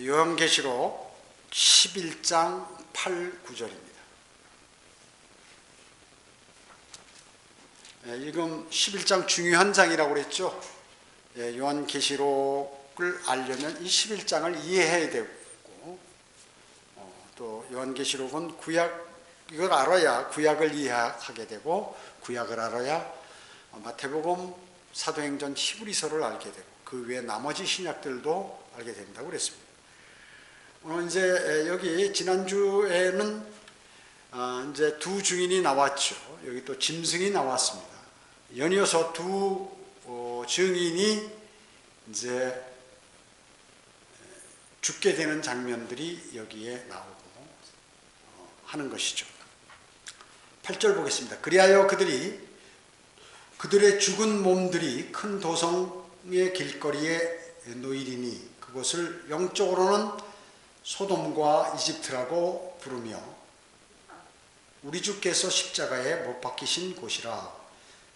요한계시록 11장 8, 9절입니다. 지금 11장 중요한 장이라고 그랬죠. 요한계시록을 알려면 이 11장을 이해해야 되고, 또 요한계시록은 이걸 알아야 구약을 이해하게 되고, 구약을 알아야 마태복음, 사도행전, 히브리서를 알게 되고, 그 외에 나머지 신약들도 알게 된다고 그랬습니다. 오늘 이제 여기 지난주에는 이제 두 증인이 나왔죠. 여기 또 짐승이 나왔습니다. 연이어서 두 증인이 이제 죽게 되는 장면들이 여기에 나오고 하는 것이죠. 8절 보겠습니다. 그리하여 그들의 죽은 몸들이 큰 도성의 길거리에 놓이리니 그곳을 영적으로는 소돔과 이집트라고 부르며 우리 주께서 십자가에 못 박히신 곳이라.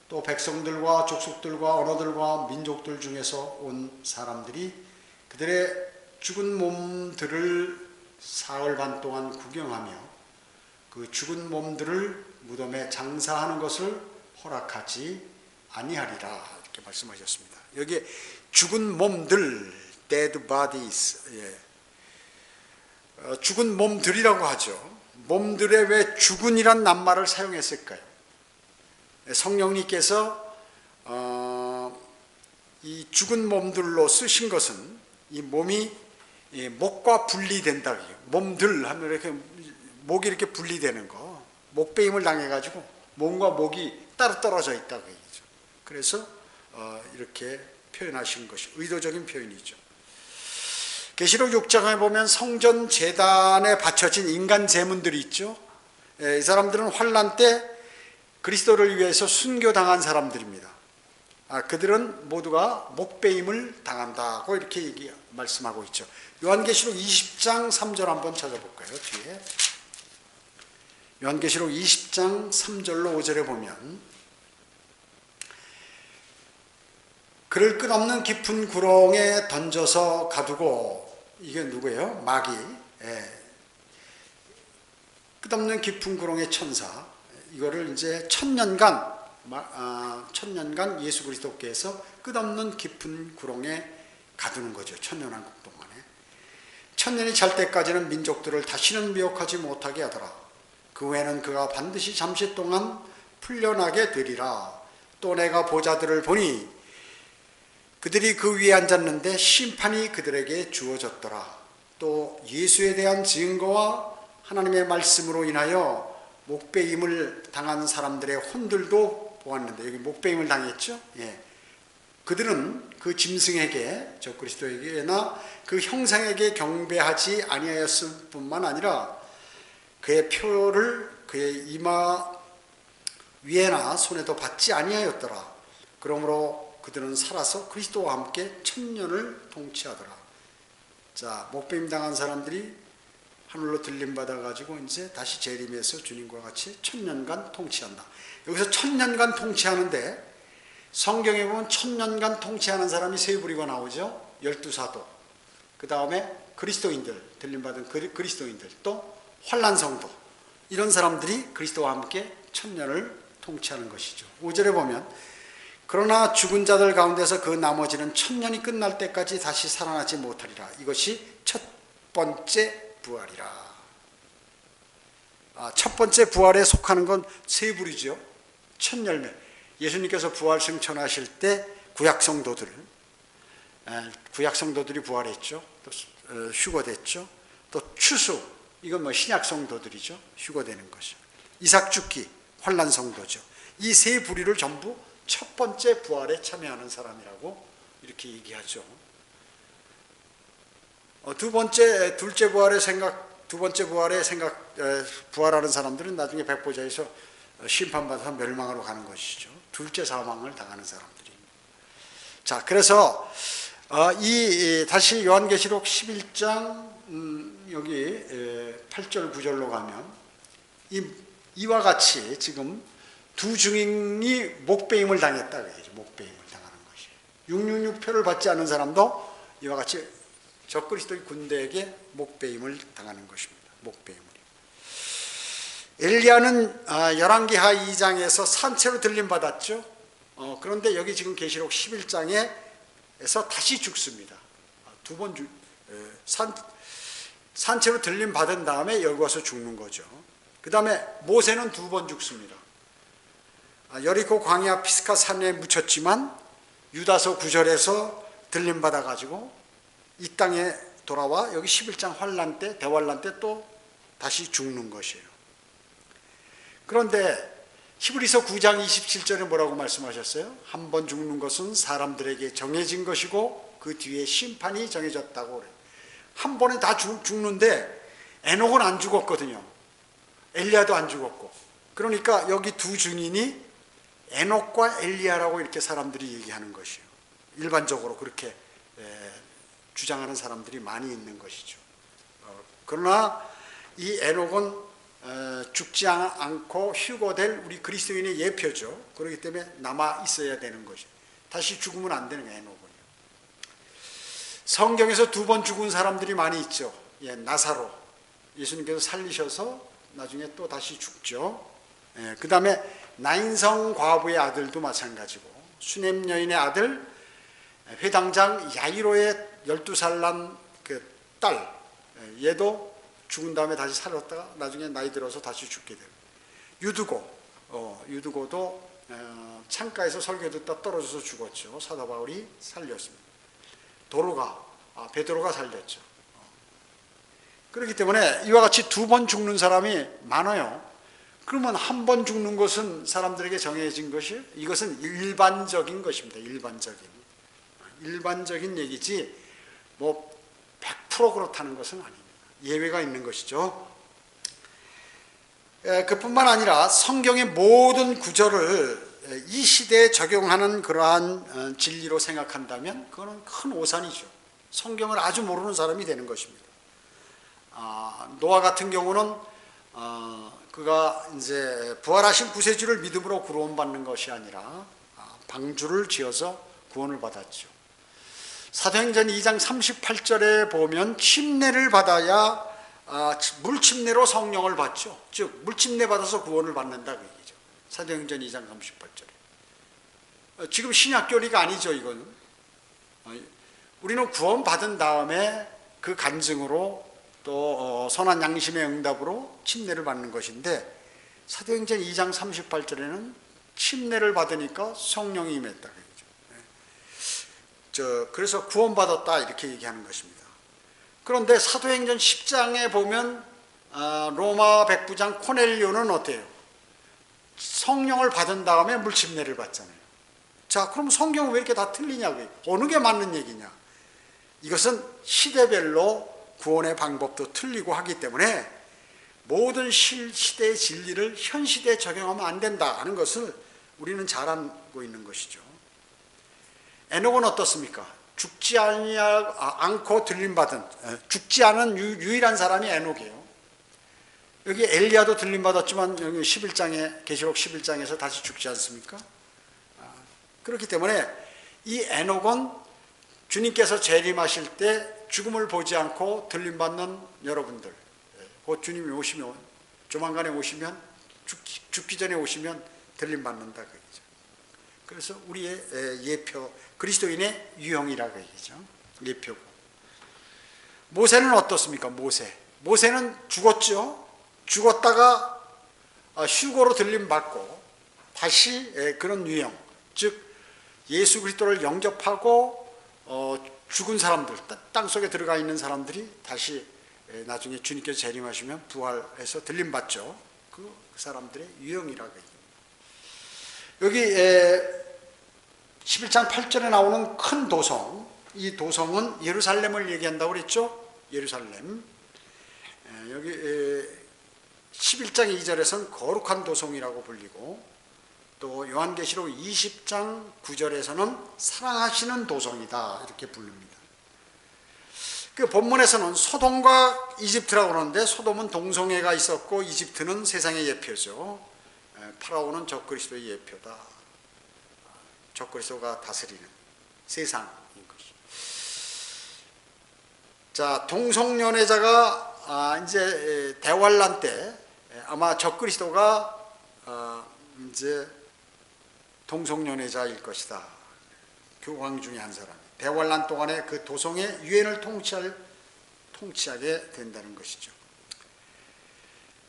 또 백성들과 족속들과 언어들과 민족들 중에서 온 사람들이 그들의 죽은 몸들을 사흘 반 동안 구경하며 그 죽은 몸들을 무덤에 장사하는 것을 허락하지 아니하리라. 이렇게 말씀하셨습니다. 여기 죽은 몸들, dead bodies, 죽은 몸들이라고 하죠. 몸들에 왜 죽은이란 낱말을 사용했을까요? 성령님께서 이 죽은 몸들로 쓰신 것은 이 몸이 목과 분리된다. 몸들 하면 이렇게 목이 이렇게 분리되는 거, 목베임을 당해가지고 몸과 목이 따로 떨어져 있다고 얘기죠. 그래서 이렇게 표현하신 것이 의도적인 표현이죠. 계시록 6장에 보면 성전 제단에 바쳐진 인간 제문들이 있죠. 이 사람들은 환난 때 그리스도를 위해서 순교당한 사람들입니다. 그들은 모두가 목베임을 당한다고 이렇게 말씀하고 있죠. 요한계시록 20장 3절 한번 찾아볼까요? 뒤에 요한계시록 20장 3절로 5절에 보면 그를 끝없는 깊은 구렁에 던져서 가두고, 이게 누구예요? 마귀. 끝없는 깊은 구렁의 천사. 이거를 이제 천년간 예수 그리스도께서 끝없는 깊은 구렁에 가두는 거죠. 천년왕국 동안에. 천년이 잘 때까지는 민족들을 다시는 미혹하지 못하게 하더라. 그 후에는 그가 반드시 잠시 동안 풀려나게 되리라. 또 내가 보자들을 보니 그들이 그 위에 앉았는데 심판이 그들에게 주어졌더라. 또 예수에 대한 증거와 하나님의 말씀으로 인하여 목베임을 당한 사람들의 혼들도 보았는데, 여기 목베임을 당했죠. 그들은 그 짐승에게, 저 그리스도에게나 그 형상에게 경배하지 아니하였을 뿐만 아니라 그의 표를 그의 이마 위에나 손에도 받지 아니하였더라. 그러므로 그들은 살아서 그리스도와 함께 천년을 통치하더라. 자, 목베임 당한 사람들이 하늘로 들림 받아가지고 이제 다시 재림해서 주님과 같이 천년간 통치한다. 여기서 천년간 통치하는데 성경에 보면 천년간 통치하는 사람이 세 부류가 나오죠. 12사도, 그 다음에 그리스도인들, 들림 받은 그리스도인들, 또 환난 성도, 이런 사람들이 그리스도와 함께 천년을 통치하는 것이죠. 5절에 보면 그러나 죽은 자들 가운데서 그 나머지는 천년이 끝날 때까지 다시 살아나지 못하리라. 이것이 첫 번째 부활이라. 첫 번째 부활에 속하는 건 세 부류죠. 첫 열매. 예수님께서 부활 승천하실 때 구약 성도들이 부활했죠. 또 휴거됐죠. 또 추수, 이건 신약 성도들이죠. 휴거되는 것이죠. 이삭 죽기, 환난 성도죠. 이 세 부류를 전부 첫 번째 부활에 참여하는 사람이라고 이렇게 얘기하죠. 둘째 부활에 부활하는 사람들은 나중에 백보자에서 심판받아서 멸망으로 가는 것이죠. 둘째 사망을 당하는 사람들입니다. 자, 그래서 다시 요한계시록 11장 여기 8절 9절로 가면 이와 같이 지금 두 증인이 목베임을 당했다. 목베임을 당하는 것이. 666표를 받지 않은 사람도 이와 같이 적그리스도의 군대에게 목배임을 당하는 것입니다. 목배임을. 엘리야는 열왕기하 2장에서 산채로 들림받았죠. 그런데 여기 지금 계시록 11장에서 다시 죽습니다. 두 번 산채로 들림받은 다음에 여기 와서 죽는 거죠. 그 다음에 모세는 두 번 죽습니다. 여리고 광야 피스가 산에 묻혔지만 유다서 9절에서 들림받아가지고 이 땅에 돌아와 여기 11장 환란 때, 대환란 때 또 다시 죽는 것이에요. 그런데 히브리서 9장 27절에 뭐라고 말씀하셨어요? 한 번 죽는 것은 사람들에게 정해진 것이고 그 뒤에 심판이 정해졌다고 그래요. 한 번에 다 죽는데 에녹은 안 죽었거든요. 엘리야도 안 죽었고. 그러니까 여기 두 증인이 에녹과 엘리야라고 이렇게 사람들이 얘기하는 것이에요. 일반적으로 그렇게 주장하는 사람들이 많이 있는 것이죠. 그러나 이 에녹은 죽지 않고 휴거될 우리 그리스도인의 예표죠. 그렇기 때문에 남아 있어야 되는 것이에요. 다시 죽으면 안 되는 거예요, 에녹은요. 성경에서 두 번 죽은 사람들이 많이 있죠. 나사로 예수님께서 살리셔서 나중에 또 다시 죽죠. 그 다음에 나인성 과부의 아들도 마찬가지고, 수넴 여인의 아들 회당장 야이로의 12살 난 그 딸, 얘도 죽은 다음에 다시 살았다가 나중에 나이 들어서 다시 죽게 돼요. 유두고도 창가에서 설교 듣다 떨어져서 죽었죠. 사도 바울이 살렸습니다. 베드로가 살렸죠. 그렇기 때문에 이와 같이 두 번 죽는 사람이 많아요. 그러면 한 번 죽는 것은 사람들에게 정해진 것이에요? 이것은 일반적인 것입니다. 일반적인 얘기지 뭐 100% 그렇다는 것은 아닙니다. 예외가 있는 것이죠. 그뿐만 아니라 성경의 모든 구절을 이 시대에 적용하는 그러한 진리로 생각한다면 그거는 큰 오산이죠. 성경을 아주 모르는 사람이 되는 것입니다. 노아 같은 경우는 그가 이제 부활하신 구세주를 믿음으로 구원받는 것이 아니라 방주를 지어서 구원을 받았죠. 사도행전 2장 38절에 보면 침례를 받아야 물침례로 성령을 받죠. 즉 물침례 받아서 구원을 받는다 그 얘기죠. 사도행전 2장 38절에. 지금 신약교리가 아니죠. 이거는. 우리는 구원받은 다음에 그 간증으로 또 선한 양심의 응답으로 침례를 받는 것인데, 사도행전 2장 38절에는 침례를 받으니까 성령이 임했다. 그래서 구원받았다 이렇게 얘기하는 것입니다. 그런데 사도행전 10장에 보면 로마 백부장 코넬료는 어때요? 성령을 받은 다음에 물침례를 받잖아요. 자, 그럼 성경은 왜 이렇게 다 틀리냐고요? 어느 게 맞는 얘기냐? 이것은 시대별로 구원의 방법도 틀리고 하기 때문에 모든 시대의 진리를 현 시대에 적용하면 안 된다 하는 것을 우리는 잘 알고 있는 것이죠. 에녹은 어떻습니까? 죽지 않고 들림받은, 죽지 않은 유일한 사람이 에녹이에요. 여기 엘리야도 들림받았지만 여기 11장에, 계시록 11장에서 다시 죽지 않습니까? 그렇기 때문에 이 에녹은 주님께서 재림하실 때 죽음을 보지 않고 들림받는 여러분들, 곧 주님이 오시면, 조만간에 오시면, 죽기 전에 오시면 들림받는다 그 얘기죠. 그래서 우리의 예표, 그리스도인의 유형이라고 얘기죠. 예표고. 모세는 어떻습니까? 모세는 죽었죠. 죽었다가 휴거로 들림받고 다시 그런 유형, 즉 예수 그리스도를 영접하고 죽은 사람들, 땅속에 들어가 있는 사람들이 다시 나중에 주님께서 재림하시면 부활해서 들림받죠. 그 사람들의 유형이라고 얘기합니다. 여기 11장 8절에 나오는 큰 도성, 이 도성은 예루살렘을 얘기한다고 그랬죠. 예루살렘. 여기 11장 2절에서는 거룩한 도성이라고 불리고, 또 요한계시록 20장 9절에서는 사랑하시는 도성이다 이렇게 부릅니다. 그 본문에서는 소돔과 이집트라고 그러는데, 소돔은 동성애가 있었고 이집트는 세상의 예표죠. 파라오는 적그리스도의 예표다. 적그리스도가 다스리는 세상인 것이. 자, 동성연애자가 이제 대환란 때 아마 적그리스도가 이제 동성연애자일 것이다. 교황 중에 한 사람이 대환란 동안에 그 도성의 유엔을 통치하게 된다는 것이죠.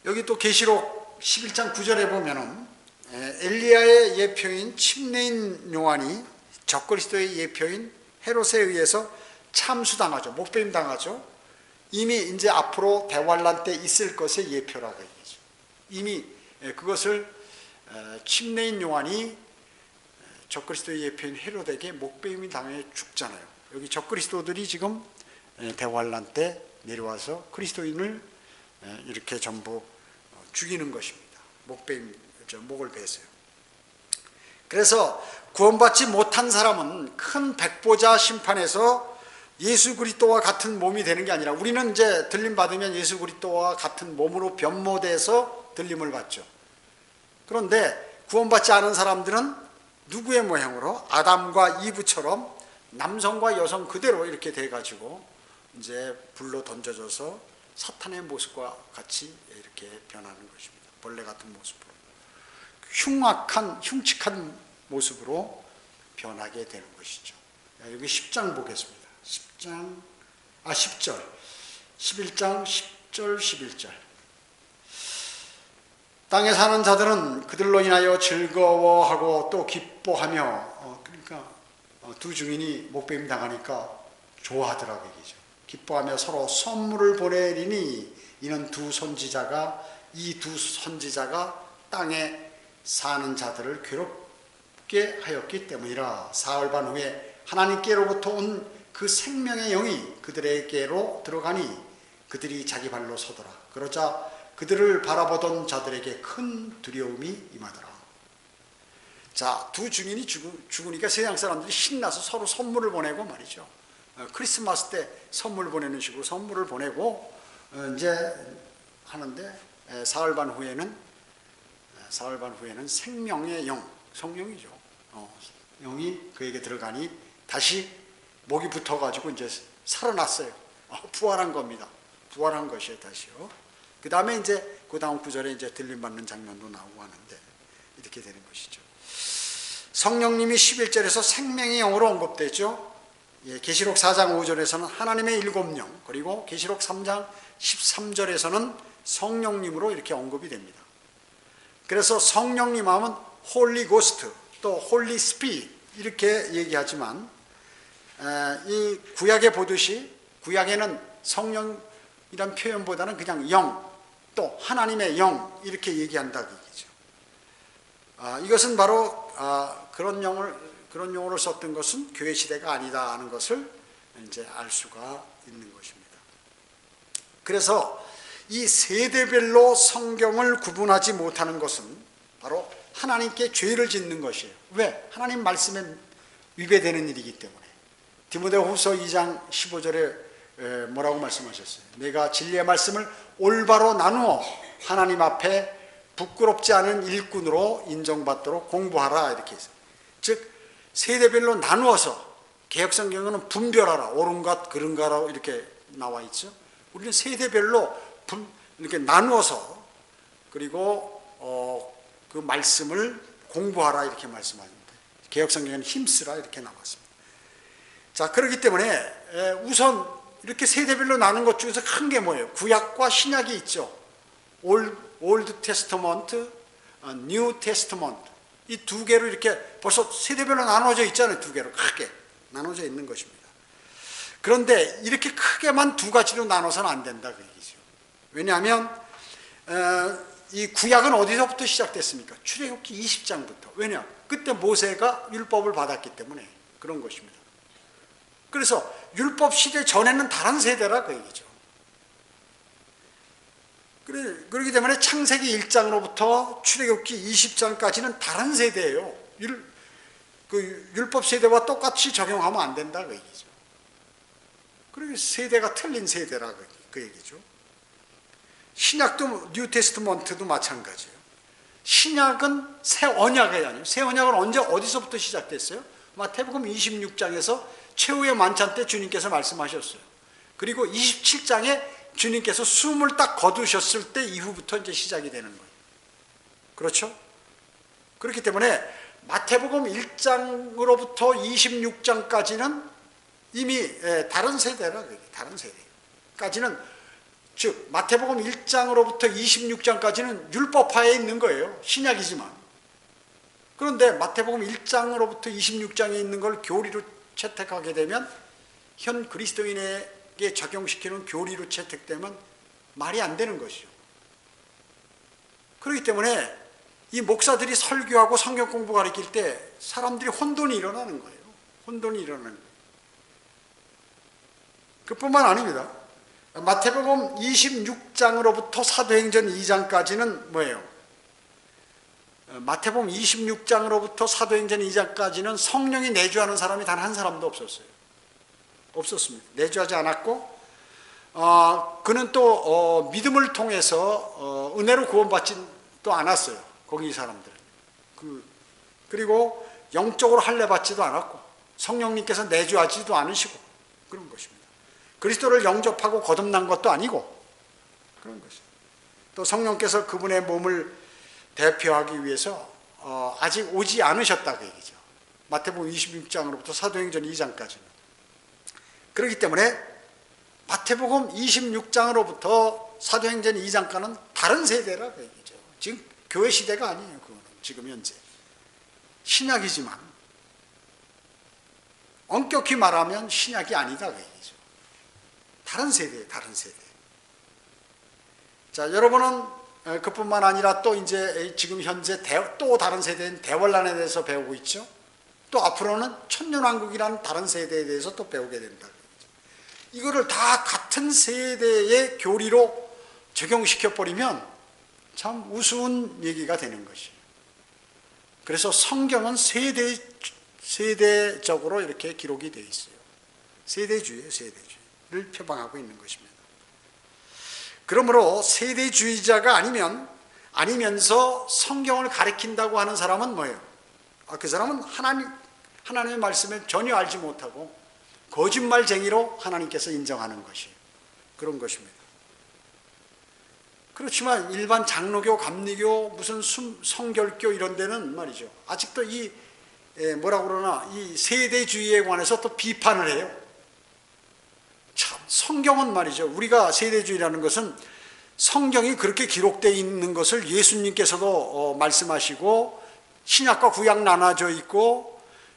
여기 또 계시록 11장 9절에 보면은 엘리야의 예표인 침례인 요한이 적그리스도의 예표인 헤롯에 의해서 참수당하죠. 목배임 당하죠. 이미 이제 앞으로 대환란 때 있을 것의 예표라고 얘기죠. 이미 그것을 침례인 요한이 적그리스도의 예표인 헤롯에게 목배임이 당해 죽잖아요. 여기 적그리스도들이 지금 대환란 때 내려와서 그리스도인을 이렇게 전부 죽이는 것입니다. 목을 베서요. 그래서 구원받지 못한 사람은 큰 백보자 심판에서 예수 그리스도와 같은 몸이 되는 게 아니라, 우리는 이제 들림 받으면 예수 그리스도와 같은 몸으로 변모돼서 들림을 받죠. 그런데 구원받지 않은 사람들은 누구의 모양으로? 아담과 이브처럼 남성과 여성 그대로 이렇게 돼가지고 이제 불로 던져져서 사탄의 모습과 같이 이렇게 변하는 것입니다. 벌레 같은 모습으로, 흉측한 모습으로 변하게 되는 것이죠. 여기 10장 보겠습니다. 10장 10절 11장 10절 11절. 땅에 사는 자들은 그들로 인하여 즐거워하고 또 기뻐하며, 그러니까 두 증인이 목배임 당하니까 좋아하더라고 얘기죠. 기뻐하며 서로 선물을 보내리니 이는 이 두 선지자가 땅에 사는 자들을 괴롭게 하였기 때문이라. 사흘 반 후에 하나님께로부터 온 그 생명의 영이 그들에게로 들어가니 그들이 자기 발로 서더라. 그러자 그들을 바라보던 자들에게 큰 두려움이 임하더라. 자, 두 증인이 죽으니까 세상 사람들이 신나서 서로 선물을 보내고 말이죠. 크리스마스 때 선물 보내는 식으로 선물을 보내고 이제 하는데, 사흘 반 후에는 생명의 영, 성령이죠. 영이 그에게 들어가니 다시 목이 붙어가지고 이제 살아났어요. 부활한 겁니다. 부활한 것이에요, 다시요. 그 다음에 이제 그 다음 구절에 이제 들림받는 장면도 나오고 하는데 이렇게 되는 것이죠. 성령님이 11절에서 생명의 영으로 언급되죠. 계시록 4장 5절에서는 하나님의 일곱 영, 그리고 계시록 3장 13절에서는 성령님으로 이렇게 언급이 됩니다. 그래서 성령님 하면 홀리 고스트, 또 홀리 스피릿 이렇게 얘기하지만, 이 구약에 보듯이 구약에는 성령이란 표현보다는 그냥 영, 또 하나님의 영 이렇게 얘기한다고 얘기죠. 이것은 바로 그런 용어를 썼던 것은 교회 시대가 아니다 하는 것을 이제 알 수가 있는 것입니다. 그래서 이 세대별로 성경을 구분하지 못하는 것은 바로 하나님께 죄를 짓는 것이에요. 왜? 하나님 말씀에 위배되는 일이기 때문에. 디모데후서 2장 15절에 뭐라고 말씀하셨어요? 내가 진리의 말씀을 올바로 나누어 하나님 앞에 부끄럽지 않은 일꾼으로 인정받도록 공부하라 이렇게 했어요. 즉 세대별로 나누어서, 개역성경에는 분별하라, 옳은 것 그른 거라고 이렇게 나와 있죠. 우리는 세대별로 이렇게 나누어서, 그리고 그 말씀을 공부하라 이렇게 말씀합니다. 개역성경에는 힘쓰라 이렇게 나왔습니다. 자, 그렇기 때문에 우선 이렇게 세대별로 나눈 것 중에서 큰 게 뭐예요? 구약과 신약이 있죠. 올드 테스터먼트, 뉴 테스터먼트, 이 두 개로 이렇게 벌써 세대별로 나눠져 있잖아요. 두 개로 크게 나눠져 있는 것입니다. 그런데 이렇게 크게만 두 가지로 나눠서는 안 된다 그 얘기죠. 왜냐하면 이 구약은 어디서부터 시작됐습니까? 출애굽기 20장부터. 왜냐? 그때 모세가 율법을 받았기 때문에 그런 것입니다. 그래서 율법 시대 전에는 다른 세대라 그 얘기죠. 그렇기 때문에 창세기 1장으로부터 출애굽기 20장까지는 다른 세대예요. 그 율법 세대와 똑같이 적용하면 안 된다 그 얘기죠. 그리고 세대가 틀린 세대라 그 얘기죠. 신약도 뉴 테스트먼트도 마찬가지예요. 신약은 새 언약이 아니에요. 새 언약은 어디서부터 시작됐어요? 마태복음 26장에서 최후의 만찬 때 주님께서 말씀하셨어요. 그리고 27장에 주님께서 숨을 딱 거두셨을 때 이후부터 이제 시작이 되는 거예요. 그렇죠? 그렇기 때문에 마태복음 1장으로부터 26장까지는 이미 다른 세대라, 다른 세대까지는, 즉 마태복음 1장으로부터 26장까지는 율법하에 있는 거예요. 신약이지만. 그런데 마태복음 1장으로부터 26장에 있는 걸 교리로 채택하게 되면, 현 그리스도인에게 적용시키는 교리로 채택되면 말이 안 되는 것이죠. 그렇기 때문에 이 목사들이 설교하고 성경 공부 가르칠 때 사람들이 혼돈이 일어나는 거예요. 혼돈이 일어나는 거예요. 그뿐만 아닙니다. 마태복음 26장으로부터 사도행전 2장까지는 뭐예요? 마태복음 26장으로부터 사도행전 2장까지는 성령이 내주하는 사람이 단 한 사람도 없었어요. 없었습니다. 내주하지 않았고, 그는 또 믿음을 통해서 은혜로 구원받지도 않았어요. 거기 사람들은. 그리고 영적으로 할례받지도 않았고, 성령님께서 내주하지도 않으시고 그런 것입니다. 그리스도를 영접하고 거듭난 것도 아니고 그런 것입니다. 또 성령께서 그분의 몸을 대표하기 위해서 아직 오지 않으셨다 그 얘기죠. 마태복음 26장으로부터 사도행전 2장까지는. 그렇기 때문에 마태복음 26장으로부터 사도행전 2장까지는 다른 세대라 그 얘기죠. 지금 교회 시대가 아니에요. 그거는 지금 현재 신약이지만 엄격히 말하면 신약이 아니다 그 얘기죠. 다른 세대예요. 다른 세대. 자, 여러분은 그뿐만 아니라 또 이제 지금 현재 또 다른 세대인 대원란에 대해서 배우고 있죠. 또 앞으로는 천년왕국이라는 다른 세대에 대해서 또 배우게 된다. 이거를 다 같은 세대의 교리로 적용시켜버리면 참 우스운 얘기가 되는 것이에요. 그래서 성경은 세대적으로 이렇게 기록이 되어 있어요. 세대주의예요. 세대주의를 표방하고 있는 것입니다. 그러므로 세대주의자가 아니면서 성경을 가리킨다고 하는 사람은 뭐예요? 그 사람은 하나님의 말씀을 전혀 알지 못하고 거짓말쟁이로 하나님께서 인정하는 것이에요. 그런 것입니다. 그렇지만 일반 장로교, 감리교, 무슨 성결교 이런 데는 말이죠. 아직도 이 세대주의에 관해서 또 비판을 해요. 참, 성경은 말이죠. 우리가 세대주의라는 것은 성경이 그렇게 기록되어 있는 것을 예수님께서도 말씀하시고 신약과 구약 나눠져 있고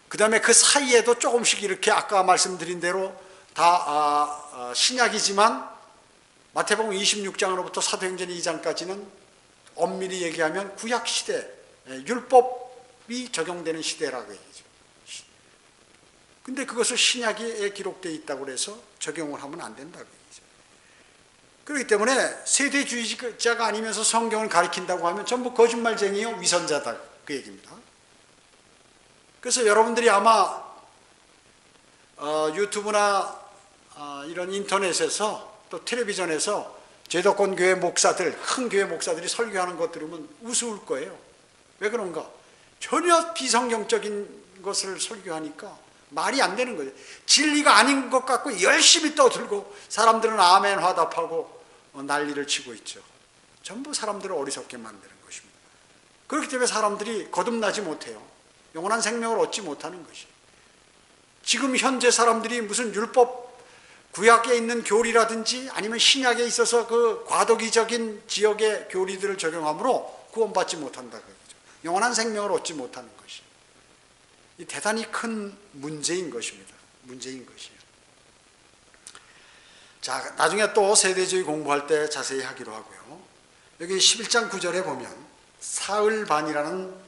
그 다음에 그 사이에도 조금씩 이렇게 아까 말씀드린 대로 다 신약이지만 마태복음 26장으로부터 사도행전 2장까지는 엄밀히 얘기하면 구약시대, 율법이 적용되는 시대라고 얘기죠. 근데 그것을 신약에 기록되어 있다고 해서 적용을 하면 안 된다고 얘기죠. 그렇기 때문에 세대주의자가 아니면서 성경을 가리킨다고 하면 전부 거짓말쟁이요, 위선자다 그 얘기입니다. 그래서 여러분들이 아마 유튜브나 이런 인터넷에서 또 텔레비전에서 제도권 교회 목사들, 큰 교회 목사들이 설교하는 것 들으면 우스울 거예요. 왜 그런가? 전혀 비성경적인 것을 설교하니까 말이 안 되는 거예요. 진리가 아닌 것 같고 열심히 떠들고 사람들은 아멘 화답하고 난리를 치고 있죠. 전부 사람들을 어리석게 만드는 것입니다. 그렇기 때문에 사람들이 거듭나지 못해요. 영원한 생명을 얻지 못하는 것이에요. 지금 현재 사람들이 무슨 율법 구약에 있는 교리라든지 아니면 신약에 있어서 그 과도기적인 지역의 교리들을 적용함으로 구원받지 못한다고 얘기죠. 영원한 생명을 얻지 못하는 것이. 이 대단히 큰 문제인 것입니다. 문제인 것이에요. 자, 나중에 또 세대주의 공부할 때 자세히 하기로 하고요. 여기 11장 9절에 보면 사흘반이라는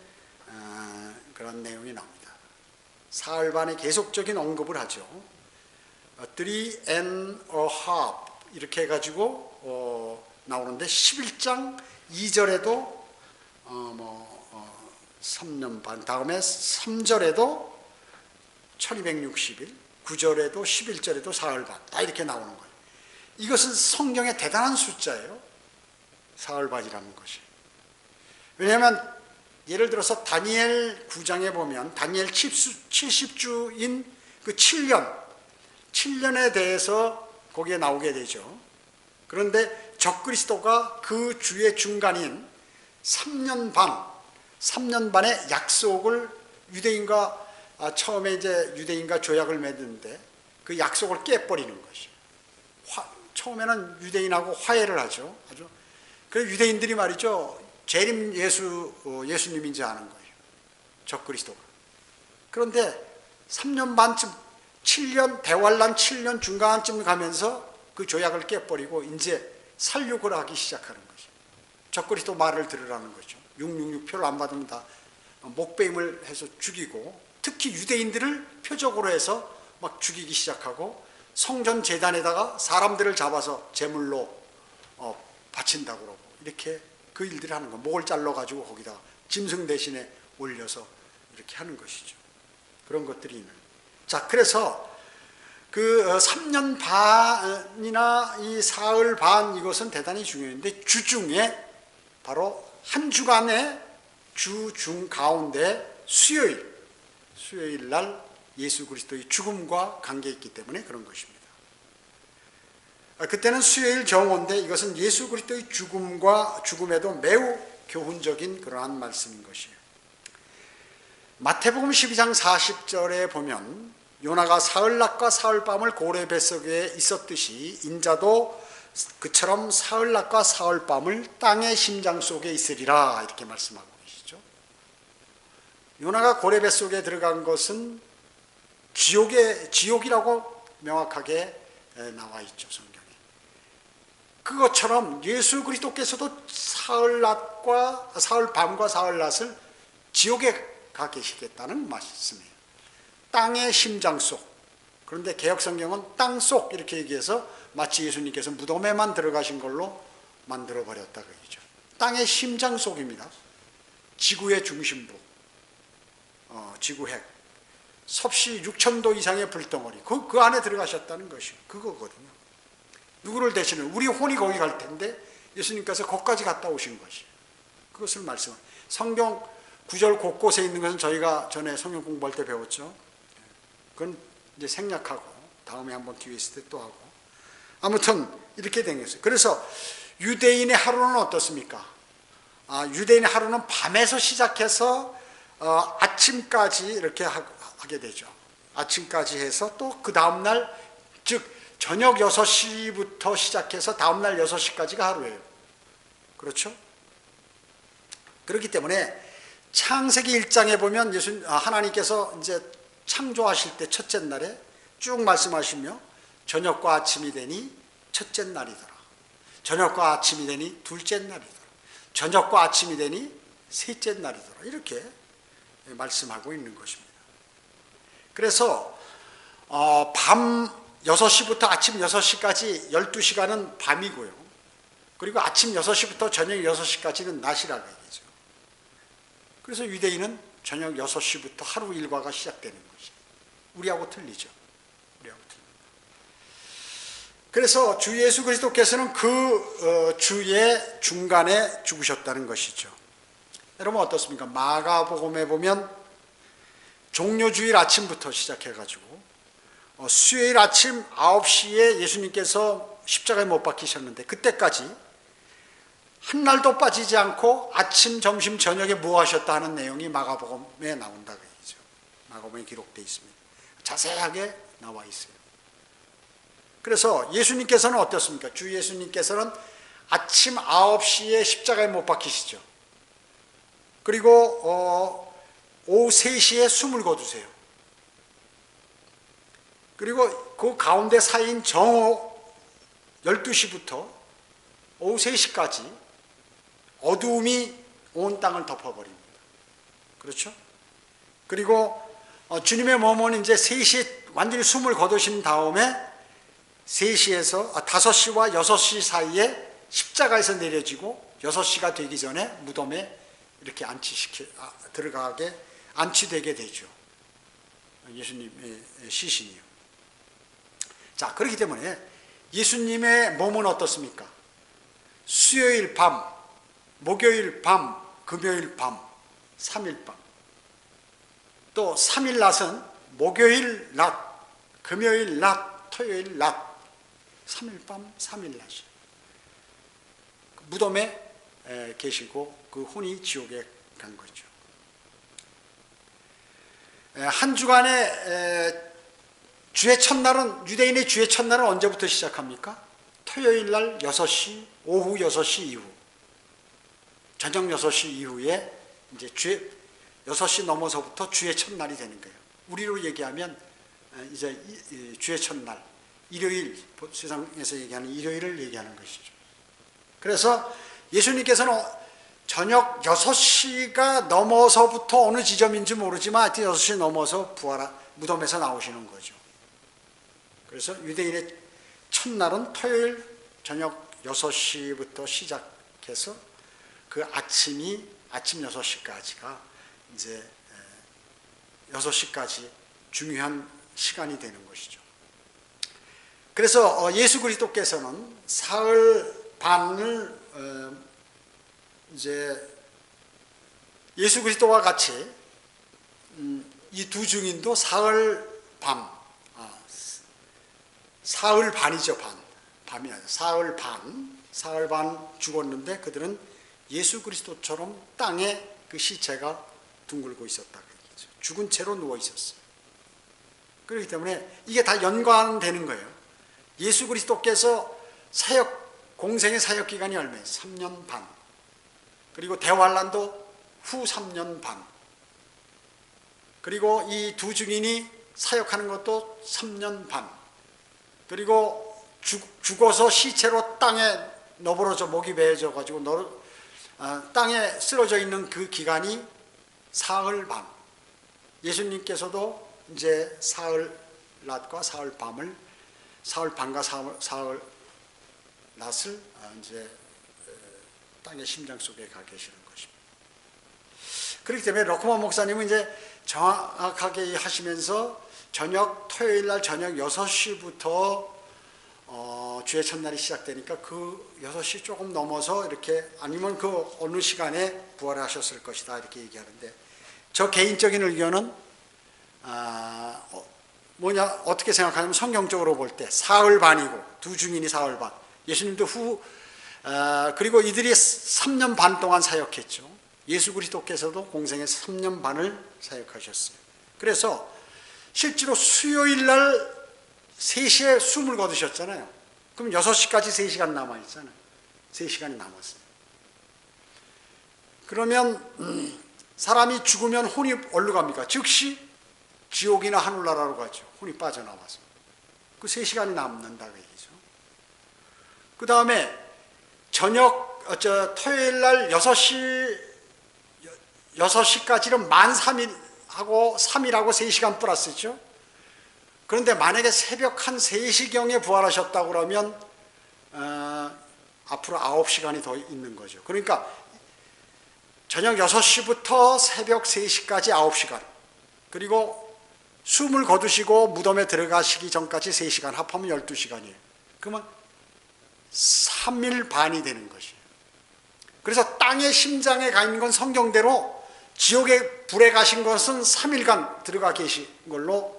그런 내용이 나옵니다. 사흘반의 계속적인 언급을 하죠. 3 and a half 이렇게 해가지고 나오는데 11장 2절에도 3년 반, 다음에 3절에도 1260일, 9절에도 11절에도 사흘 반, 다 이렇게 나오는 거예요. 이것은 성경의 대단한 숫자예요. 사흘 반이라는 것이. 왜냐하면 예를 들어서 다니엘 9장에 보면 다니엘 70주인 그 7년에 대해서 거기에 나오게 되죠. 그런데 적그리스도가 그 주의 중간인 3년 반의 약속을 유대인과 처음에 이제 유대인과 조약을 맺는데 그 약속을 깨버리는 것이. 처음에는 유대인하고 화해를 하죠. 그래서 유대인들이 말이죠. 재림 예수님인지 아는 거예요. 적그리스도가. 그런데 3년 반쯤, 7년, 대환란 7년 중간쯤 가면서 그 조약을 깨버리고 이제 살육을 하기 시작하는 거죠. 적그리스도 말을 들으라는 거죠. 666표를 안 받으면 다 목배임을 해서 죽이고, 특히 유대인들을 표적으로 해서 막 죽이기 시작하고, 성전 제단에다가 사람들을 잡아서 제물로 바친다고 그러고, 이렇게 그 일들을 하는 거예요. 목을 잘라가지고 거기다 짐승 대신에 올려서 이렇게 하는 것이죠. 그런 것들이 있는. 자, 그래서 그 3년 반이나 이 사흘 반, 이것은 대단히 중요한데, 주중에 바로 한 주간의 주중 가운데 수요일 날 예수 그리스도의 죽음과 관계 있기 때문에 그런 것입니다. 그때는 수요일 정오인데 이것은 예수 그리스도의 죽음에도 매우 교훈적인 그러한 말씀인 것이에요. 마태복음 12장 40절에 보면 요나가 사흘낮과 사흘밤을 고래 뱃속에 있었듯이 인자도 그처럼 사흘낮과 사흘밤을 땅의 심장 속에 있으리라, 이렇게 말씀하고 계시죠. 요나가 고래 뱃속에 들어간 것은 지옥이라고 명확하게 나와 있죠, 성경에. 그것처럼 예수 그리스도께서도 사흘밤과 사흘낮을 지옥에 가 계시겠다는 말씀이에요. 땅의 심장 속. 그런데 개역성경은 땅 속 이렇게 얘기해서 마치 예수님께서 무덤에만 들어가신 걸로 만들어 버렸다 그 얘기죠. 땅의 심장 속입니다. 지구의 중심부, 지구핵, 섭씨 6,000도 이상의 불덩어리, 그 안에 들어가셨다는 것이 그거거든요. 누구를 대신해? 우리 혼이 거기 갈 텐데 예수님께서 거기까지 갔다 오신 것이. 그것을 말씀합니다. 성경 구절 곳곳에 있는 것은 저희가 전에 성경 공부할 때 배웠죠. 그건 이제 생략하고 다음에 한번 기회 있을 때 또 하고. 아무튼 이렇게 된 것이에요. 그래서 유대인의 하루는 어떻습니까? 유대인의 하루는 밤에서 시작해서 아침까지 이렇게 하게 되죠. 아침까지 해서 또 그 다음날, 즉 저녁 6시부터 시작해서 다음날 6시까지가 하루예요. 그렇죠? 그렇기 때문에 창세기 1장에 보면 하나님께서 이제 창조하실 때 첫째 날에 쭉 말씀하시며 저녁과 아침이 되니 첫째 날이더라. 저녁과 아침이 되니 둘째 날이더라. 저녁과 아침이 되니 셋째 날이더라. 이렇게 말씀하고 있는 것입니다. 그래서 밤 6시부터 아침 6시까지 12시간은 밤이고요. 그리고 아침 6시부터 저녁 6시까지는 낮이라고 얘기죠. 그래서 유대인은 저녁 6시부터 하루 일과가 시작되는 것이. 우리하고 틀리죠. 그래서 주 예수 그리스도께서는 그 주의 중간에 죽으셨다는 것이죠. 여러분 어떻습니까? 마가복음에 보면 종료주일 아침부터 시작해가지고 수요일 아침 9시에 예수님께서 십자가에 못 박히셨는데 그때까지 한 날도 빠지지 않고 아침, 점심, 저녁에 뭐 하셨다 하는 내용이 마가복음에 나온다고 얘기죠. 마가복음에 기록되어 있습니다. 자세하게 나와 있어요. 그래서 예수님께서는 어떻습니까? 주 예수님께서는 아침 9시에 십자가에 못 박히시죠. 그리고 오후 3시에 숨을 거두세요. 그리고 그 가운데 사이인 정오 12시부터 오후 3시까지 어두움이 온 땅을 덮어버립니다. 그렇죠? 그리고 주님의 몸은 이제 3시에 완전히 숨을 거두신 다음에 3시에서 5시와 6시 사이에 십자가에서 내려지고 6시가 되기 전에 무덤에 이렇게 들어가게 안치되게 되죠. 예수님의 시신이요. 자, 그렇기 때문에 예수님의 몸은 어떻습니까? 수요일 밤, 목요일 밤, 금요일 밤, 3일 밤. 또 3일 낮은 목요일 낮, 금요일 낮, 토요일 낮. 3일 밤 3일 낮이 무덤에 계시고 그 혼이 지옥에 간 거죠. 한 주간의 주의 첫날은, 유대인의 주의 첫날은 언제부터 시작합니까? 토요일 날 6시, 오후 6시 이후, 저녁 6시 이후에 이제 6시 넘어서부터 주의 첫날이 되는 거예요. 우리로 얘기하면 이제 주의 첫날, 일요일, 세상에서 얘기하는 일요일을 얘기하는 것이죠. 그래서 예수님께서는 저녁 6시가 넘어서부터 어느 지점인지 모르지만 하여튼 6시 넘어서 무덤에서 나오시는 거죠. 그래서 유대인의 첫날은 토요일 저녁 6시부터 시작해서 그 아침 6시까지가 이제 6시까지 중요한 시간이 되는 것이죠. 그래서 예수 그리스도께서는 사흘 반을 이제 예수 그리스도와 같이 이 두 증인도 사흘 반이죠. 밤이 아니라 사흘 반 죽었는데 그들은 예수 그리스도처럼 땅에 그 시체가 둥글고 있었다. 죽은 채로 누워 있었어요. 그렇기 때문에 이게 다 연관되는 거예요. 예수 그리스도께서 공생의 사역 기간이 얼마예요? 3년 반. 그리고 대환란도 후 3년 반. 그리고 이 두 증인이 사역하는 것도 3년 반. 그리고 죽어서 시체로 땅에 너부러져 목이 베어져 가지고 땅에 쓰러져 있는 그 기간이 사흘 반. 예수님께서도 이제 사흘 낮과 사흘 밤을, 사흘 반과 사흘 낮을 이제 땅의 심장 속에 가 계시는 것입니다. 그렇기 때문에 러크만 목사님은 이제 정확하게 하시면서 토요일 날 저녁 6시부터 주의 첫날이 시작되니까 그 6시 조금 넘어서 이렇게, 아니면 그 어느 시간에 부활하셨을 것이다 이렇게 얘기하는데, 저 개인적인 의견은 어떻게 생각하냐면, 성경적으로 볼 때 사흘 반이고 두 증인이 사흘 반, 예수님도 그리고 이들이 3년 반 동안 사역했죠. 예수 그리스도께서도 공생의 3년 반을 사역하셨어요. 그래서 실제로 수요일 날 3시에 숨을 거두셨잖아요. 그럼 6시까지 3시간 남아있잖아요. 3시간이 남았어요. 그러면 사람이 죽으면 혼이 어디로 갑니까? 즉시 지옥이나 하늘나라로 가죠. 혼이 빠져나와서. 그 3시간이 남는다 그 얘기죠. 그 다음에 토요일 날 6시까지는 만 3일하고 3일하고 3시간 플러스죠. 그런데 만약에 새벽 한 3시경에 부활하셨다고 그러면 앞으로 9시간이 더 있는 거죠. 그러니까 저녁 6시부터 새벽 3시까지 9시간, 그리고 숨을 거두시고 무덤에 들어가시기 전까지 3시간, 합하면 12시간이에요. 그러면 3일 반이 되는 것이에요. 그래서 땅의 심장에 가 있는 건 성경대로, 지옥에 불에 가신 것은 3일간 들어가 계신 걸로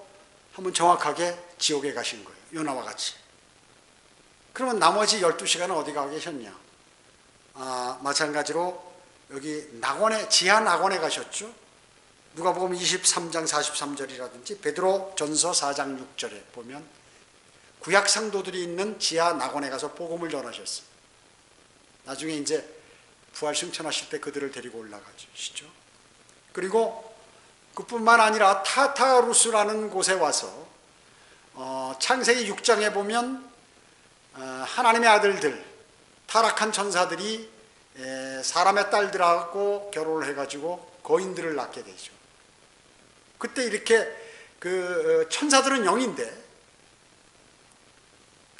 한번 정확하게 지옥에 가신 거예요. 요나와 같이. 그러면 나머지 12시간은 어디 가 계셨냐? 마찬가지로 여기 지하 낙원에 가셨죠. 누가복음 23장 43절이라든지 베드로 전서 4장 6절에 보면 구약 상도들이 있는 지하 낙원에 가서 복음을 전하셨어요. 나중에 이제 부활 승천하실 때 그들을 데리고 올라가시죠. 그리고 그뿐만 아니라 타타루스라는 곳에 와서 창세기 6장에 보면 하나님의 아들들, 타락한 천사들이 사람의 딸들하고 결혼을 해가지고 거인들을 낳게 되죠. 그때 이렇게 천사들은 영인데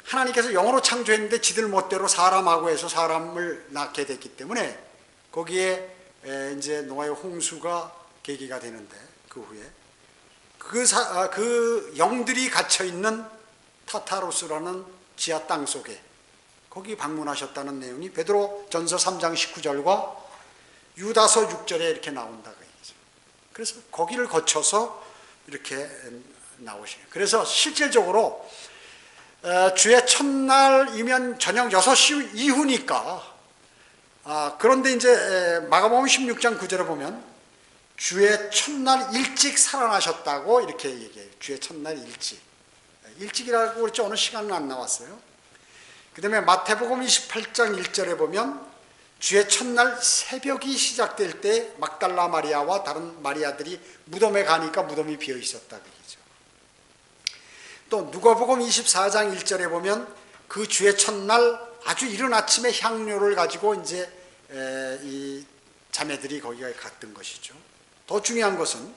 하나님께서 영으로 창조했는데 지들 멋대로 사람하고 해서 사람을 낳게 됐기 때문에 거기에 이제 노아의 홍수가 계기가 되는데, 그 후에 그 영들이 갇혀 있는 타타로스라는 지하 땅 속에 거기 방문하셨다는 내용이 베드로 전서 3장 19절과 유다서 6절에 이렇게 나온다고 얘기죠. 그래서 거기를 거쳐서 이렇게 나오시네요. 그래서 실질적으로 주의 첫날이면 저녁 6시 이후니까, 그런데 이제 마가복음 16장 9절에 보면 주의 첫날 일찍 살아나셨다고 이렇게 얘기해요. 주의 첫날 일찍. 일찍이라고 그랬죠. 어느 시간은 안 나왔어요. 그 다음에 마태복음 28장 1절에 보면 주의 첫날 새벽이 시작될 때 막달라 마리아와 다른 마리아들이 무덤에 가니까 무덤이 비어 있었다 그러죠. 또 누가복음 24장 1절에 보면 그 주의 첫날 아주 이른 아침에 향료를 가지고 이제 이 자매들이 거기에 갔던 것이죠. 더 중요한 것은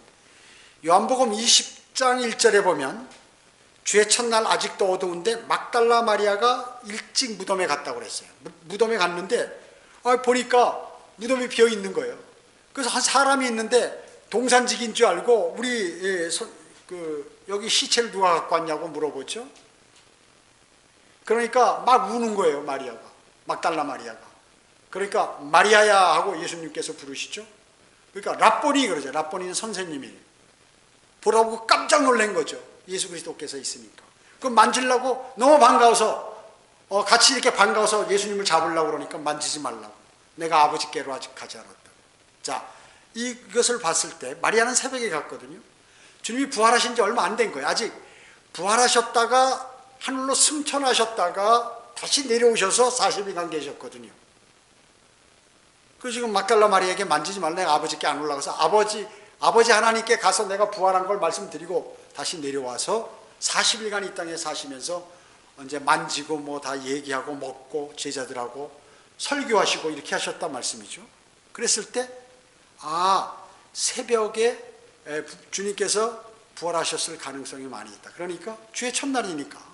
요한복음 20장 1절에 보면 주의 첫날 아직도 어두운데 막달라 마리아가 일찍 무덤에 갔다고 그랬어요. 무덤에 갔는데 보니까 무덤이 비어 있는 거예요. 그래서 한 사람이 있는데 동산직인 줄 알고 우리 여기 시체를 누가 갖고 왔냐고 물어보죠. 그러니까 막 우는 거예요. 마리아가, 막달라 마리아가. 그러니까 마리아야 하고 예수님께서 부르시죠. 그러니까 랍보니 그러죠. 랍보니는 선생님이에요. 보라고 깜짝 놀란 거죠. 예수 그리스도께서 있으니까. 그 만지려고 너무 반가워서 같이 이렇게 반가워서 예수님을 잡으려고 그러니까 만지지 말라고. 내가 아버지께로 아직 가지 않았다. 자, 이것을 봤을 때 마리아는 새벽에 갔거든요. 주님이 부활하신 지 얼마 안 된 거예요. 아직 부활하셨다가 하늘로 승천하셨다가 다시 내려오셔서 40일간 계셨거든요. 그래서 지금 막달라 마리아에게 만지지 말라. 내가 아버지께 안 올라가서 아버지 하나님께 가서 내가 부활한 걸 말씀드리고 다시 내려와서 40일간 이 땅에 사시면서 이제 만지고 뭐 다 얘기하고 먹고 제자들하고 설교하시고 이렇게 하셨단 말씀이죠. 그랬을 때 새벽에 주님께서 부활하셨을 가능성이 많이 있다. 그러니까 주의 첫날이니까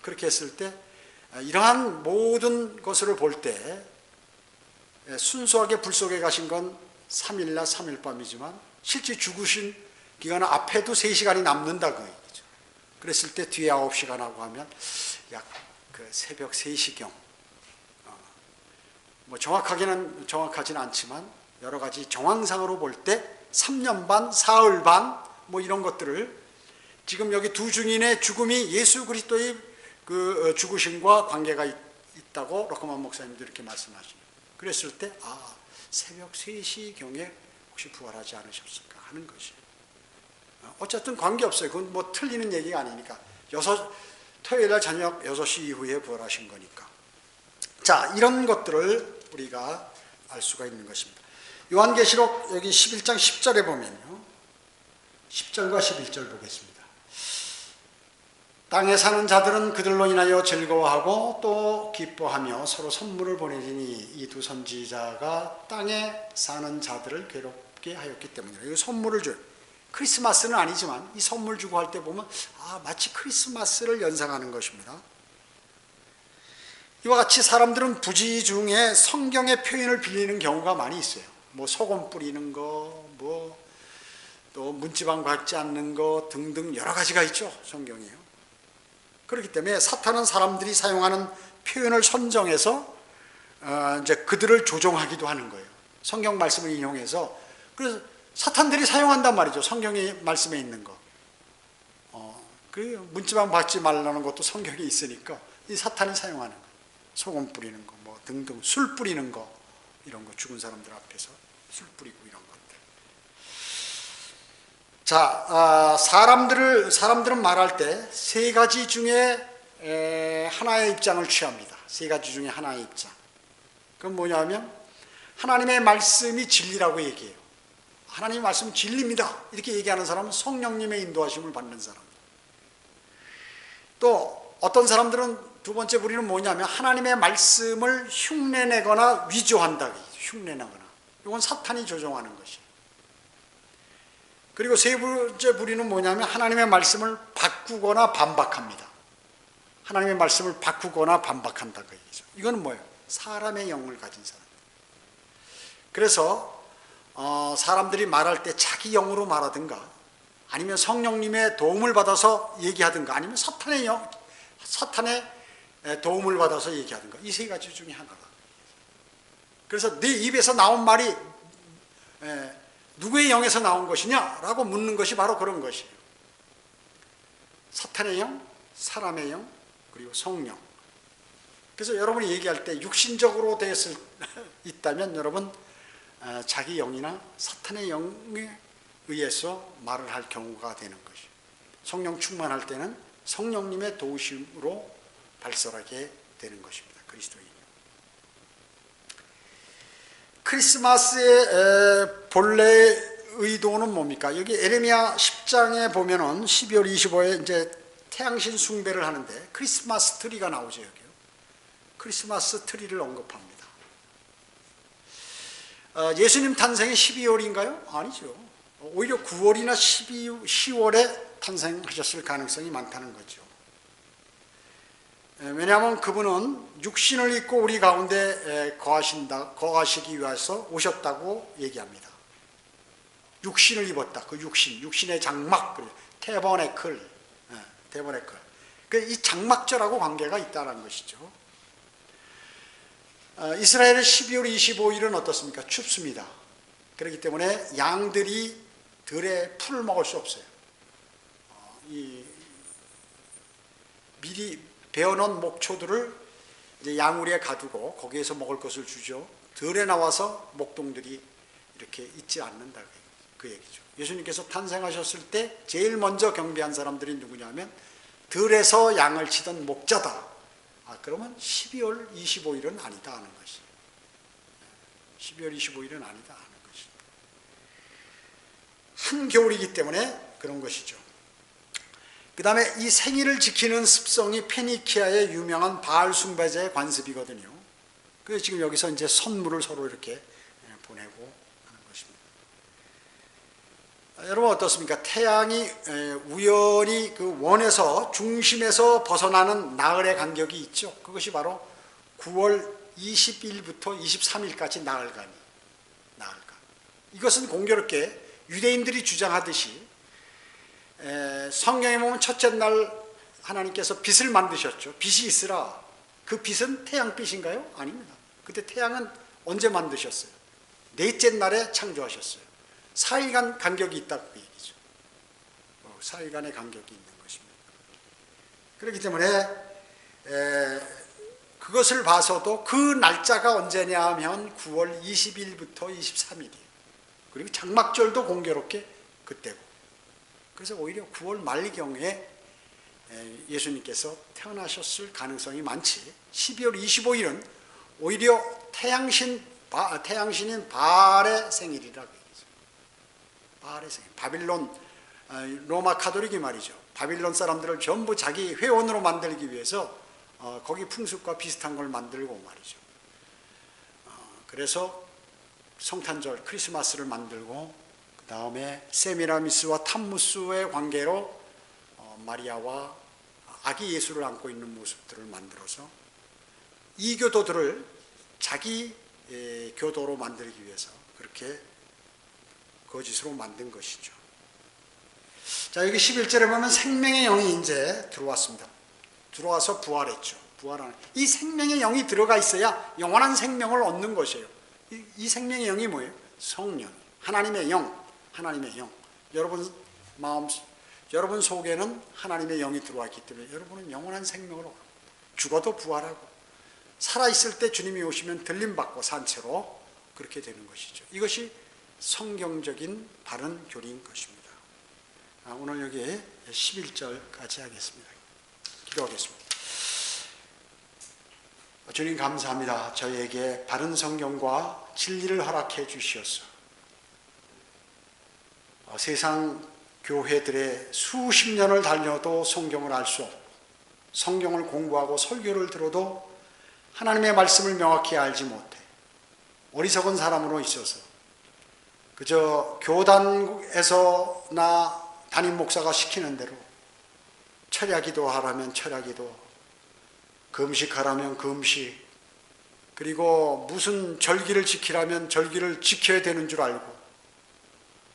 그렇게 했을 때 이러한 모든 것을 볼 때 순수하게 불 속에 가신 건 3일날 3일 밤이지만 실제 죽으신 기간은 앞에도 3시간이 남는다 그 얘기죠. 그랬을 때 뒤에 9시간하고 하면 약 그 새벽 3시경, 뭐 정확하지는 않지만 여러 가지 정황상으로 볼 때 3년 반, 사흘 반 뭐 이런 것들을 지금 여기 두 증인의 죽음이 예수 그리스도의 그 죽으심과 관계가 있다고 로커만 목사님도 이렇게 말씀하시죠. 그랬을 때 새벽 3시경에 혹시 부활하지 않으셨을까 하는 것이에요. 어쨌든 관계없어요. 그건 뭐 틀리는 얘기가 아니니까. 토요일날 저녁 6시 이후에 부활하신 거니까. 자, 이런 것들을 우리가 알 수가 있는 것입니다. 요한계시록 여기 11장 10절에 보면요. 10절과 11절 보겠습니다. 땅에 사는 자들은 그들로 인하여 즐거워하고 또 기뻐하며 서로 선물을 보내리니 이 두 선지자가 땅에 사는 자들을 괴롭게 하였기 때문이라. 이 선물을 줘요. 크리스마스는 아니지만 이 선물 주고 할 때 보면 마치 크리스마스를 연상하는 것입니다. 이와 같이 사람들은 부지 중에 성경의 표현을 빌리는 경우가 많이 있어요. 뭐 소금 뿌리는 거, 뭐 또 문지방 밟지 않는 거 등등 여러 가지가 있죠. 성경이요. 그렇기 때문에 사탄은 사람들이 사용하는 표현을 선정해서 이제 그들을 조종하기도 하는 거예요. 성경 말씀을 인용해서. 그래서 사탄들이 사용한단 말이죠. 성경의 말씀에 있는 거. 그 문지방 밟지 말라는 것도 성경에 있으니까 이 사탄이 사용하는 거. 소금 뿌리는 거, 뭐 등등 술 뿌리는 거 이런 거 죽은 사람들 앞에서 술 뿌리고 이런 것들. 자, 사람들은 말할 때 세 가지 중에 하나의 입장을 취합니다. 세 가지 중에 하나의 입장. 그건 뭐냐면 하나님의 말씀이 진리라고 얘기해요. 하나님의 말씀은 진리입니다. 이렇게 얘기하는 사람은 성령님의 인도하심을 받는 사람. 또 어떤 사람들은 두 번째 부류는 뭐냐면 하나님의 말씀을 흉내내거나 위조한다. 흉내내거나. 이건 사탄이 조종하는 것이에요. 그리고 세 번째 부류는 뭐냐면 하나님의 말씀을 바꾸거나 반박합니다. 하나님의 말씀을 바꾸거나 반박한다. 그 얘기죠. 이건 뭐예요? 사람의 영을 가진 사람. 그래서 사람들이 말할 때 자기 영으로 말하든가 아니면 성령님의 도움을 받아서 얘기하든가 아니면 사탄의 도움을 받아서 얘기하든가 이 세 가지 중에 하나다. 그래서 네 입에서 나온 말이 누구의 영에서 나온 것이냐라고 묻는 것이 바로 그런 것이에요. 사탄의 영, 사람의 영, 그리고 성령. 그래서 여러분이 얘기할 때 육신적으로 되었을 있다면 여러분 자기 영이나 사탄의 영에 의해서 말을 할 경우가 되는 것이죠. 성령 충만할 때는 성령님의 도우심으로 발설하게 되는 것입니다. 그리스도인이. 크리스마스의 본래 의도는 뭡니까? 여기 에레미야 10장에 보면은 12월 25일에 이제 태양신 숭배를 하는데 크리스마스 트리가 나오죠. 여기요. 크리스마스 트리를 언급합니다. 예수님 탄생이 12월인가요? 아니죠. 오히려 9월이나 10월에 탄생하셨을 가능성이 많다는 거죠. 왜냐하면 그분은 육신을 입고 우리 가운데 거하시기 위해서 오셨다고 얘기합니다. 육신을 입었다. 그 육신의 장막, 테버네클. 이 장막절하고 관계가 있다는 것이죠. 이스라엘의 12월 25일은 어떻습니까? 춥습니다. 그렇기 때문에 양들이 들에 풀을 먹을 수 없어요. 미리 베어놓은 목초들을 이제 양우리에 가두고 거기에서 먹을 것을 주죠. 들에 나와서 목동들이 이렇게 있지 않는다. 그 얘기죠. 예수님께서 탄생하셨을 때 제일 먼저 경배한 사람들이 누구냐면 들에서 양을 치던 목자다. 그러면 12월 25일은 아니다 하는 것이에요. 12월 25일은 아니다 하는 것이에요. 한겨울이기 때문에 그런 것이죠. 그 다음에 이 생일을 지키는 습성이 페니키아의 유명한 바알 숭배자의 관습이거든요. 그래서 지금 여기서 이제 선물을 서로 이렇게 보내고 하는 것입니다. 여러분 어떻습니까? 태양이 우연히 그 원에서 중심에서 벗어나는 나흘의 간격이 있죠. 그것이 바로 9월 20일부터 23일까지 나흘간. 이것은 공교롭게 유대인들이 주장하듯이 성경에 보면 첫째 날 하나님께서 빛을 만드셨죠. 빛이 있으라. 그 빛은 태양빛인가요? 아닙니다. 그때 태양은 언제 만드셨어요? 넷째 날에 창조하셨어요. 4일간 간격이 있다고 그 얘기죠. 4일간의 간격이 있는 것입니다. 그렇기 때문에 그것을 봐서도 그 날짜가 언제냐 하면 9월 20일부터 23일이에요. 그리고 장막절도 공교롭게 그때고. 그래서 오히려 9월 말경에 예수님께서 태어나셨을 가능성이 많지. 12월 25일은 오히려 태양신인 바알의 생일이라고 얘기죠. 바알의 생일. 바빌론 로마 카톨릭이 말이죠. 바빌론 사람들을 전부 자기 회원으로 만들기 위해서 거기 풍습과 비슷한 걸 만들고 말이죠. 그래서 성탄절 크리스마스를 만들고 그 다음에 세미라미스와 탐무스의 관계로 마리아와 아기 예수를 안고 있는 모습들을 만들어서 이 교도들을 자기 교도로 만들기 위해서 그렇게 거짓으로 만든 것이죠. 자, 여기 11절에 보면 생명의 영이 이제 들어왔습니다. 들어와서 부활했죠. 부활하는. 이 생명의 영이 들어가 있어야 영원한 생명을 얻는 것이에요. 이 생명의 영이 뭐예요? 성령. 하나님의 영. 하나님의 영. 여러분 마음, 여러분 속에는 하나님의 영이 들어왔기 때문에 여러분은 영원한 생명을 얻고 죽어도 부활하고 살아있을 때 주님이 오시면 들림받고 산채로 그렇게 되는 것이죠. 이것이 성경적인 바른 교리인 것입니다. 오늘 여기에 11절까지 하겠습니다. 기도하겠습니다. 주님 감사합니다. 저희에게 바른 성경과 진리를 허락해 주시옵소서. 세상 교회들의 수십 년을 달려도 성경을 알 수 없고 성경을 공부하고 설교를 들어도 하나님의 말씀을 명확히 알지 못해 어리석은 사람으로 있어서 그저 교단에서나 담임 목사가 시키는 대로 철야기도 하라면 철야기도, 금식하라면 금식, 그리고 무슨 절기를 지키라면 절기를 지켜야 되는 줄 알고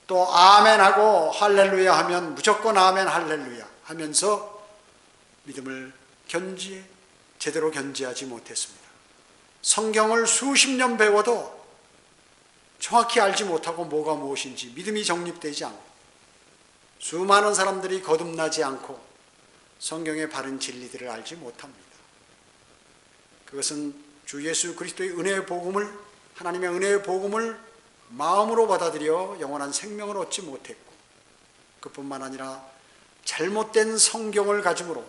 또 아멘하고 할렐루야 하면 무조건 아멘 할렐루야 하면서 믿음을 제대로 견지하지 못했습니다. 성경을 수십 년 배워도 정확히 알지 못하고 뭐가 무엇인지 믿음이 정립되지 않고 수많은 사람들이 거듭나지 않고 성경의 바른 진리들을 알지 못합니다. 그것은 주 예수 그리스도의 은혜의 복음을, 하나님의 은혜의 복음을 마음으로 받아들여 영원한 생명을 얻지 못했고, 그뿐만 아니라 잘못된 성경을 가짐으로,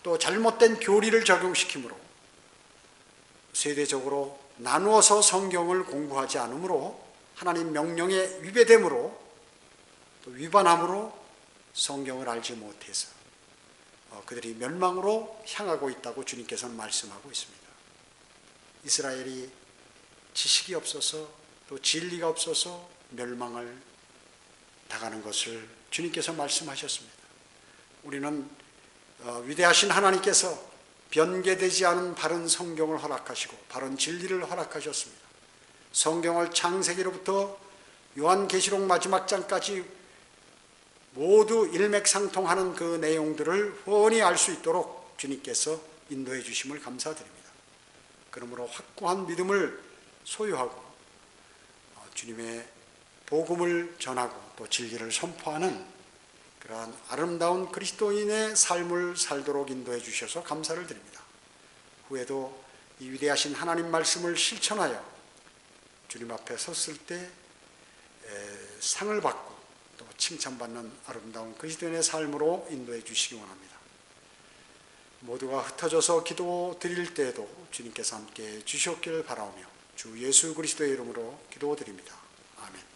또 잘못된 교리를 적용시키므로, 세대적으로 나누어서 성경을 공부하지 않으므로, 하나님 명령에 위배됨으로, 또 위반함으로 성경을 알지 못해서 그들이 멸망으로 향하고 있다고 주님께서는 말씀하고 있습니다. 이스라엘이 지식이 없어서, 또 진리가 없어서 멸망을 당하는 것을 주님께서 말씀하셨습니다. 우리는 위대하신 하나님께서 변개되지 않은 바른 성경을 허락하시고 바른 진리를 허락하셨습니다. 성경을 창세기로부터 요한계시록 마지막 장까지 모두 일맥상통하는 그 내용들을 훤히 알 수 있도록 주님께서 인도해 주심을 감사드립니다. 그러므로 확고한 믿음을 소유하고 주님의 복음을 전하고 또 진리를 선포하는 그러한 아름다운 그리스도인의 삶을 살도록 인도해 주셔서 감사를 드립니다. 후에도 이 위대하신 하나님 말씀을 실천하여 주님 앞에 섰을 때 상을 받고 또 칭찬받는 아름다운 그리스도인의 삶으로 인도해 주시기 원합니다. 모두가 흩어져서 기도 드릴 때에도 주님께서 함께 주셨기를 바라오며 주 예수 그리스도의 이름으로 기도드립니다. 아멘.